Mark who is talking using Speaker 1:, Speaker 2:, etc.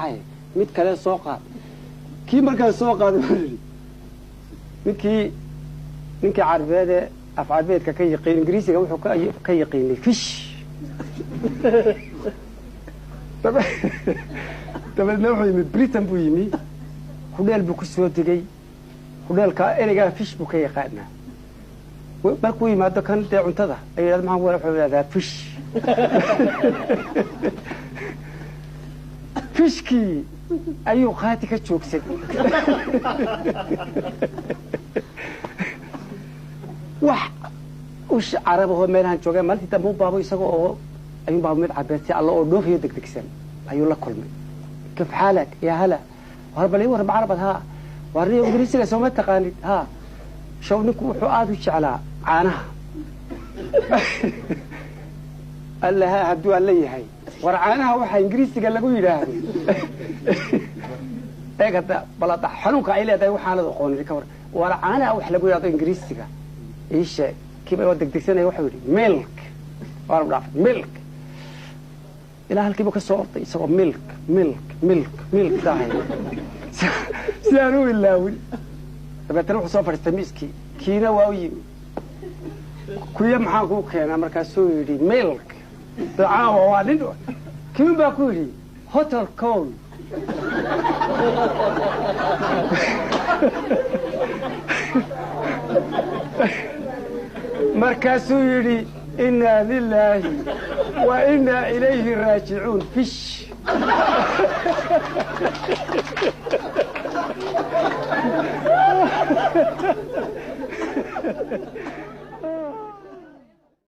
Speaker 1: baxay mid kale soo qaad kii markaa soo qaad ninkii carbeed af carbeedka ka yaqaan ingiriisiga wuxuu ka yaqaanay fish dabadna wuxuu yimid Britain buu yimi hudheel buu ku soo degay hudheelka ereyga fish buu ka yaqaanaa markuu yimaado kan dee cuntada ay yiraahdo maxaan wuxuu yiraahdaa fish fishkii ayuu qaati ka joogsaday wax ush caraboo meelahan joogay maalintii dambe baabo isaga oo ayuu baabo mid cabeerti alla oo dhoofiyo degdegsan ayuu la kulmay kif xaalak ya hala warbalay war carabad ha warniyo ingiriisiga soo ma taqaanid ha shawniku wuxuu aad u jeclaa caanaha allaha hadduu alla yahay war caanaha waxa ingiriisiga lagu yiraahdo eegada balada xanuunka ay leedahay waxaan la aqoonin ka war caanaha wax lagu yiraahdo ingiriisiga إيش كيف يودك دكتور واحد يقول ميلك وأنا بعرف ميلك إلى هالكيف كسرت يسوى ميلك داعي سيانو اللاوي تبى تروح سافر التميز كينا واوي كويا معاكو كان أمريكا سوري ميلك دعاوة والدو كيف بقولي هوتل كول مركزو يري إنا لله وإنا إليه راجعون فيش